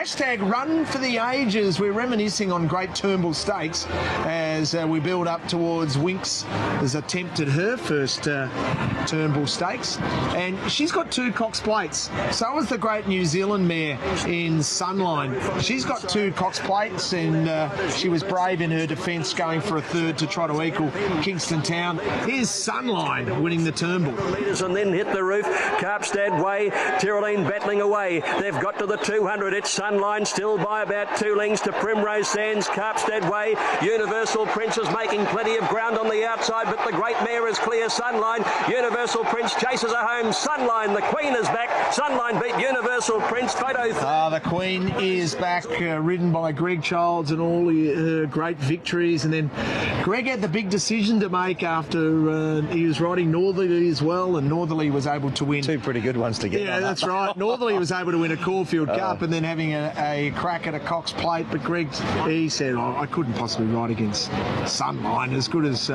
Hashtag Run for the Ages. We're reminiscing on Great Turnbull Stakes as we build up towards Winks' attempt at her first Turnbull Stakes. And she's got 2 Cox Plates. So was the great New Zealand mare in Sunline. She's got 2 Cox Plates, and she was brave in her defence, going for a third to try to equal Kingston Town. Here's Sunline winning the Turnbull. Leaders and then hit the roof. Carpstad Way, Tyroline battling away. They've got to the 200. It's Sunline still by about 2 lengths to Primrose Sands. Carpstad Way, Universal Prince is making plenty of ground on the outside, but the great mare is clear. Sunline, Universal Prince chases her home. Sunline, the Queen is back. Sunline beat Universal Prince. The Queen is back, ridden by Greg Childs and all her great victories. And then Greg had the big decision to make after he was riding Northerly as well, and Northerly was able to win. 2 pretty good ones to get. Yeah, that's right. Northerly was able to win a Caulfield Cup and then having a crack at a Cox Plate, but Greg, he said, I couldn't possibly ride against Sunline, as good as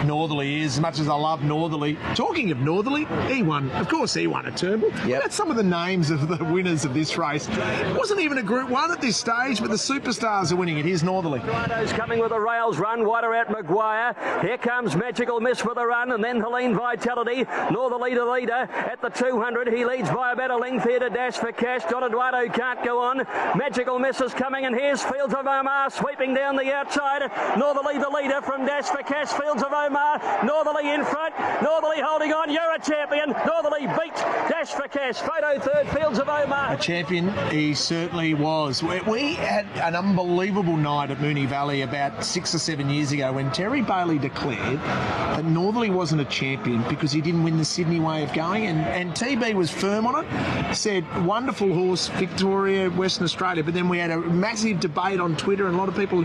Northerly is, as much as I love Northerly. Talking of Northerly, he won a Turnbull. Yep. That's some of the names of the winners of this race. It wasn't even a Group 1 at this stage, but the superstars are winning it. Here's Northerly. Rido's coming with a rails run, wider out Maguire. Here comes Magical Miss for the run, and then Helene Vitality. Northerly to leader at the 200. He leads by about a length here to Dash for Cash. Don Eduardo can't go on. Magical Miss is coming, and here's Fields of Omar sweeping down the outside. Northerly the leader from Dash for Cash. Fields of Omar. Northerly in front. Northerly holding on. You're a champion. Northerly beat Dash for Cash. Photo third. Fields of Omar. A champion, he certainly was. We had an unbelievable night at Moonee Valley about 6 or 7 years ago when Terry Bailey declared that Northerly wasn't a champion because he didn't win the Sydney way of going, and TB was firm on it, said wonderful horse, Victoria, Western Australia, but then we had a massive debate on Twitter, and a lot of people,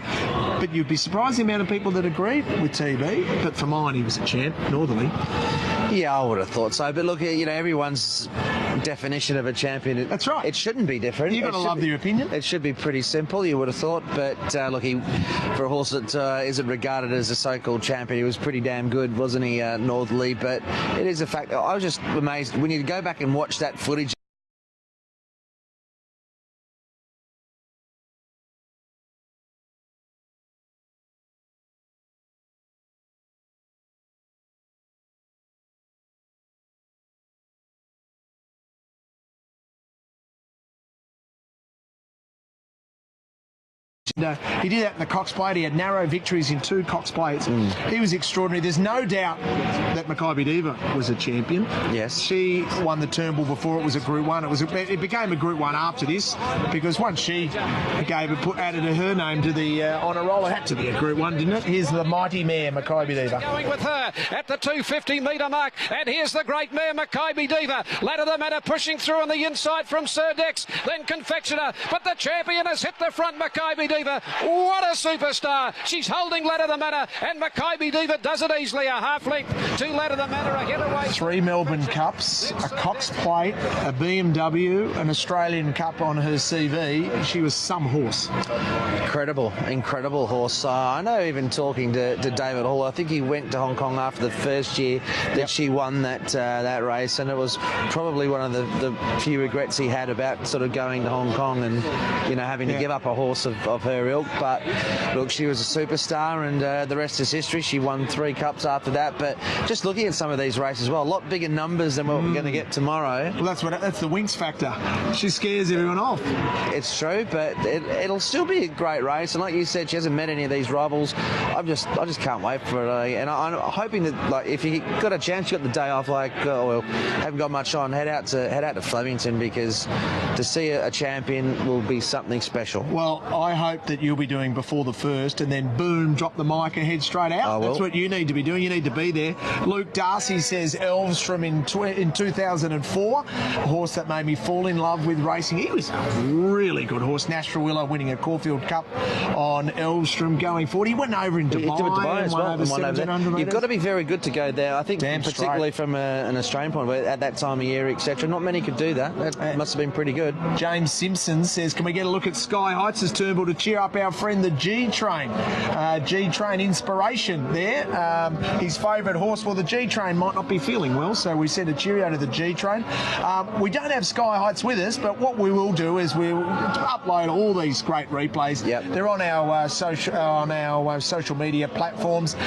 but you'd be surprised the amount of people that agreed with TB, but for mine he was a champ, Northerly. Yeah, I would have thought so, but look, everyone's definition of a champion, that's right, it shouldn't be different. You've got to love your opinion. It should be pretty simple, you would have thought, but look, for a horse that isn't regarded as a so-called champion, he was pretty damn good, wasn't he, Northerly? But it is a fact. I was just amazed when you go back and watch that footage. He did that in the Cox Plate. He had narrow victories in 2 Cox Plates. He was extraordinary. There's no doubt that Makybe Diva was a champion. Yes. She won the Turnbull before it was a Group 1. It became a Group 1 after this, because once she added her name to the honour roll, it had to be a Group 1, didn't it? Here's the mighty mare, Makybe Diva. Going with her at the 250-metre mark, and here's the great mare, Makybe Diva. Ladder the Matter pushing through on the inside from Sir Dex, then Confectioner, but the champion has hit the front, Makybe Diva. What a superstar. She's holding Ladder the Matter, and Makybe Diva does it easily. A half length to Ladder the Matter, a hit away. 3 Melbourne Cups, a Cox Plate, a BMW, an Australian Cup on her CV. She was some horse. Incredible horse. I know, even talking to David Hall, I think he went to Hong Kong after the first year that she won that race, and it was probably one of the few regrets he had about sort of going to Hong Kong and having to give up a horse of her ilk. But look, she was a superstar, and the rest is history. She won 3 cups after that. But just looking at some of these races, well, a lot bigger numbers than what we're going to get tomorrow. Well, that's the Winks factor. She scares everyone off. It's true, but it'll still be a great race. And like you said, she hasn't met any of these rivals. I just can't wait for it. And I'm hoping that, like, if you got a chance, you got the day off, haven't got much on, head out to Flemington, because to see a champion will be something special. Well, I hope that you'll be doing before the first, and then boom, drop the mic and head straight out. That's what you need to be doing. You need to be there. Luke Darcy says Elvstrom in 2004, a horse that made me fall in love with racing. He was a really good horse. Nasrallah winning a Caulfield Cup on Elvstrom going forward. He went over in Dubai. He did Dubai as well. Over 1700 You've got to be very good to go there. I think, damn particularly straight. from an Australian point of view, at that time of year, etc. Not many could do that. That must have been pretty good. James Simpson says, can we get a look at Sky Heights' Turnbull to cheer up our friend the G-Train. G-Train Inspiration there. His favourite horse, well, the G-Train might not be feeling well, so we send a cheerio to the G-Train. We don't have Sky Heights with us, but what we will do is we'll upload all these great replays. Yep. They're on our social media platforms.